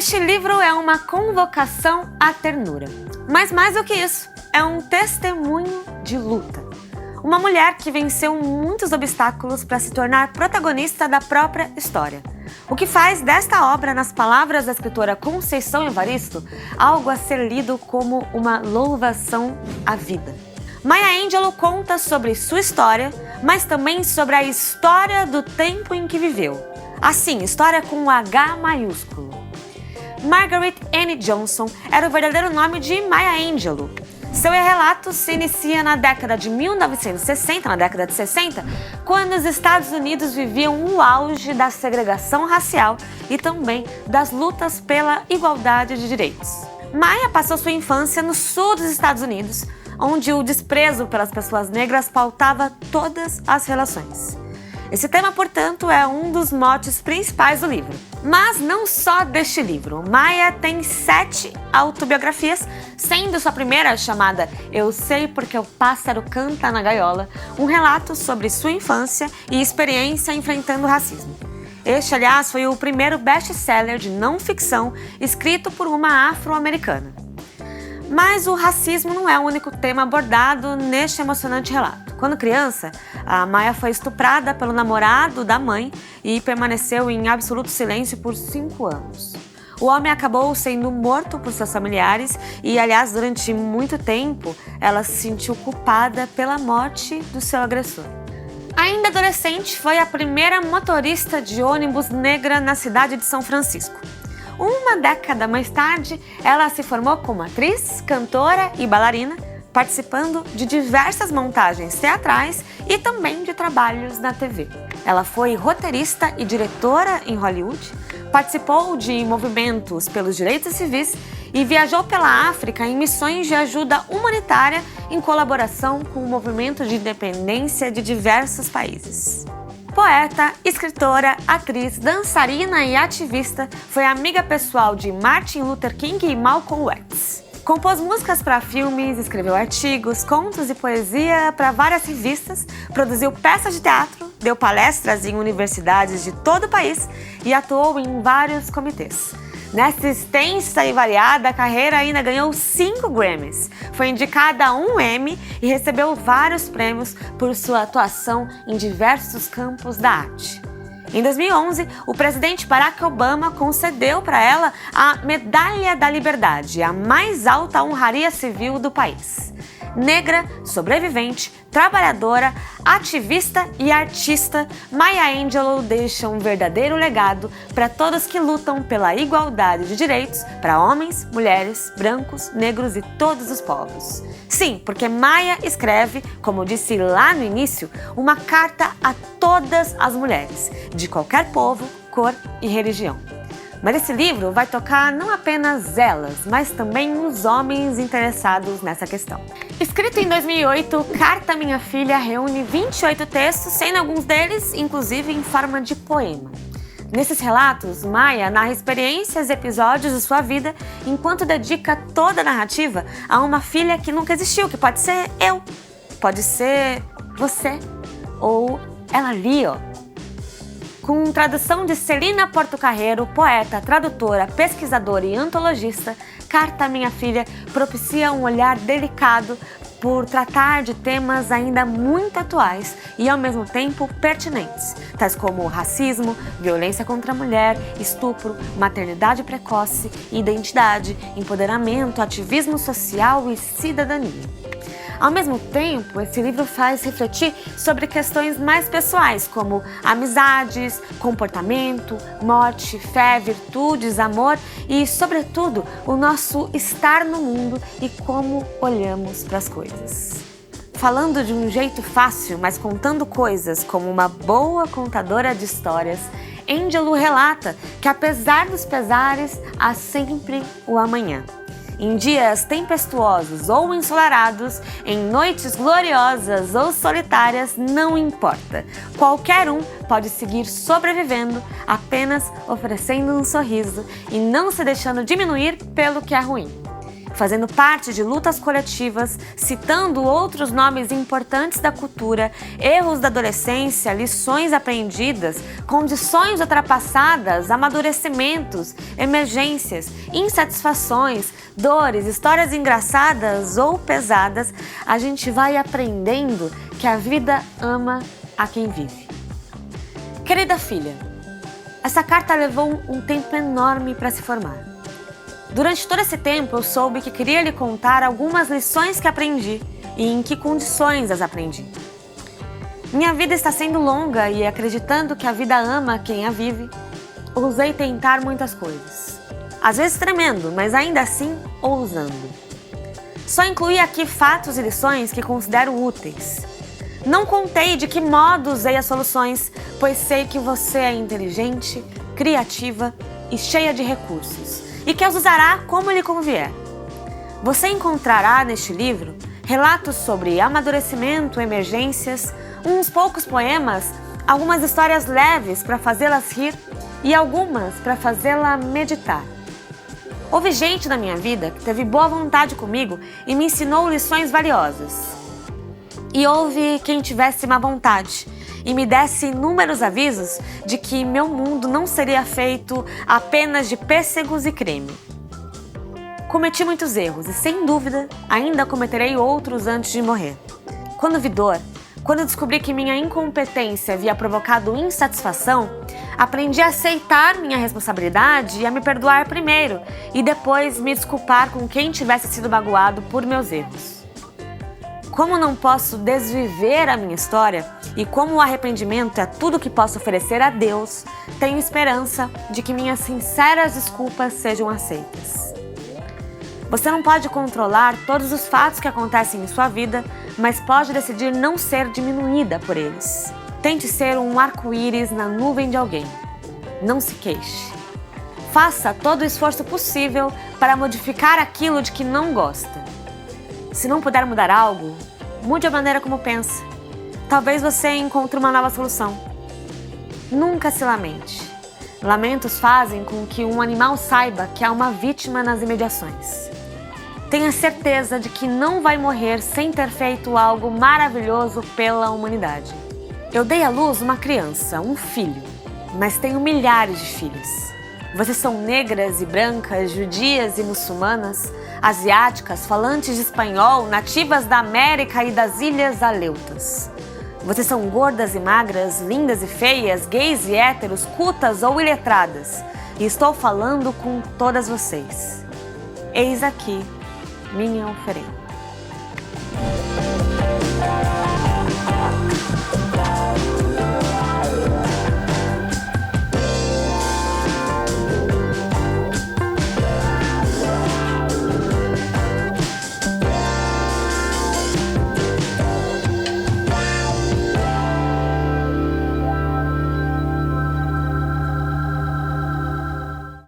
Este livro é uma convocação à ternura, mas mais do que isso, é um testemunho de luta. Uma mulher que venceu muitos obstáculos para se tornar protagonista da própria história. O que faz desta obra, nas palavras da escritora Conceição Evaristo, algo a ser lido como uma louvação à vida. Maya Angelou conta sobre sua história, mas também sobre a história do tempo em que viveu. Assim, história com um H maiúsculo. Margaret Anne Johnson era o verdadeiro nome de Maya Angelou. Seu relato se inicia na década de 1960, na década de 60, quando os Estados Unidos viviam o auge da segregação racial e também das lutas pela igualdade de direitos. Maya passou sua infância no sul dos Estados Unidos, onde o desprezo pelas pessoas negras pautava todas as relações. Esse tema, portanto, é um dos motes principais do livro. Mas não só deste livro. Maya tem 7 autobiografias, sendo sua primeira chamada Eu Sei Porque o Pássaro Canta na Gaiola, um relato sobre sua infância e experiência enfrentando o racismo. Este, aliás, foi o primeiro best-seller de não-ficção escrito por uma afro-americana. Mas o racismo não é o único tema abordado neste emocionante relato. Quando criança, a Maya foi estuprada pelo namorado da mãe e permaneceu em absoluto silêncio por 5 anos. O homem acabou sendo morto por seus familiares e, aliás, durante muito tempo, ela se sentiu culpada pela morte do seu agressor. Ainda adolescente, foi a primeira motorista de ônibus negra na cidade de São Francisco. Uma década mais tarde, ela se formou como atriz, cantora e bailarina, participando de diversas montagens teatrais e também de trabalhos na TV. Ela foi roteirista e diretora em Hollywood, participou de movimentos pelos direitos civis e viajou pela África em missões de ajuda humanitária em colaboração com o movimento de independência de diversos países. Poeta, escritora, atriz, dançarina e ativista, foi amiga pessoal de Martin Luther King e Malcolm X. Compôs músicas para filmes, escreveu artigos, contos e poesia para várias revistas, produziu peças de teatro, deu palestras em universidades de todo o país e atuou em vários comitês. Nessa extensa e variada carreira, ainda ganhou 5 Grammys, foi indicada a um Emmy e recebeu vários prêmios por sua atuação em diversos campos da arte. Em 2011, o presidente Barack Obama concedeu para ela a Medalha da Liberdade, a mais alta honraria civil do país. Negra, sobrevivente, trabalhadora, ativista e artista, Maya Angelou deixa um verdadeiro legado para todos que lutam pela igualdade de direitos para homens, mulheres, brancos, negros e todos os povos. Sim, porque Maya escreve, como eu disse lá no início, uma carta a todas as mulheres, de qualquer povo, cor e religião. Mas esse livro vai tocar não apenas elas, mas também os homens interessados nessa questão. Escrito em 2008, Carta Minha Filha reúne 28 textos, sendo alguns deles, inclusive, em forma de poema. Nesses relatos, Maya narra experiências e episódios de sua vida, enquanto dedica toda a narrativa a uma filha que nunca existiu, que pode ser eu, pode ser você, ou ela ali, ó. Com tradução de Celina Portocarrero, poeta, tradutora, pesquisadora e antologista, Carta Minha Filha propicia um olhar delicado por tratar de temas ainda muito atuais e, ao mesmo tempo, pertinentes, tais como racismo, violência contra a mulher, estupro, maternidade precoce, identidade, empoderamento, ativismo social e cidadania. Ao mesmo tempo, esse livro faz refletir sobre questões mais pessoais, como amizades, comportamento, morte, fé, virtudes, amor e, sobretudo, o nosso estar no mundo e como olhamos para as coisas. Falando de um jeito fácil, mas contando coisas como uma boa contadora de histórias, Angelou relata que, apesar dos pesares, há sempre o amanhã. Em dias tempestuosos ou ensolarados, em noites gloriosas ou solitárias, não importa. Qualquer um pode seguir sobrevivendo, apenas oferecendo um sorriso e não se deixando diminuir pelo que é ruim. fazendo parte de lutas coletivas, citando outros nomes importantes da cultura, erros da adolescência, lições aprendidas, condições ultrapassadas, amadurecimentos, emergências, insatisfações, dores, histórias engraçadas ou pesadas, a gente vai aprendendo que a vida ama a quem vive. Querida filha, essa carta levou um tempo enorme para se formar. Durante todo esse tempo, eu soube que queria lhe contar algumas lições que aprendi e em que condições as aprendi. Minha vida está sendo longa e, acreditando que a vida ama quem a vive, ousei tentar muitas coisas. Às vezes tremendo, mas ainda assim ousando. Só incluí aqui fatos e lições que considero úteis. Não contei de que modo usei as soluções, pois sei que você é inteligente, criativa e cheia de recursos, e que as usará como lhe convier. Você encontrará neste livro relatos sobre amadurecimento, emergências, uns poucos poemas, algumas histórias leves para fazê-las rir e algumas para fazê-la meditar. Houve gente na minha vida que teve boa vontade comigo e me ensinou lições valiosas. E houve quem tivesse má vontade e me desse inúmeros avisos de que meu mundo não seria feito apenas de pêssegos e creme. Cometi muitos erros e, sem dúvida, ainda cometerei outros antes de morrer. Quando vi dor, quando descobri que minha incompetência havia provocado insatisfação, aprendi a aceitar minha responsabilidade e a me perdoar primeiro e depois me desculpar com quem tivesse sido magoado por meus erros. Como não posso desviver a minha história e como o arrependimento é tudo que posso oferecer a Deus, tenho esperança de que minhas sinceras desculpas sejam aceitas. Você não pode controlar todos os fatos que acontecem em sua vida, mas pode decidir não ser diminuída por eles. Tente ser um arco-íris na nuvem de alguém. Não se queixe. Faça todo o esforço possível para modificar aquilo de que não gosta. Se não puder mudar algo, mude a maneira como pensa. Talvez você encontre uma nova solução. Nunca se lamente. Lamentos fazem com que um animal saiba que há uma vítima nas imediações. Tenha certeza de que não vai morrer sem ter feito algo maravilhoso pela humanidade. Eu dei à luz uma criança, um filho, mas tenho milhares de filhos. Vocês são negras e brancas, judias e muçulmanas, asiáticas, falantes de espanhol, nativas da América e das Ilhas Aleutas. Vocês são gordas e magras, lindas e feias, gays e héteros, cultas ou iletradas. E estou falando com todas vocês. Eis aqui minha oferenda.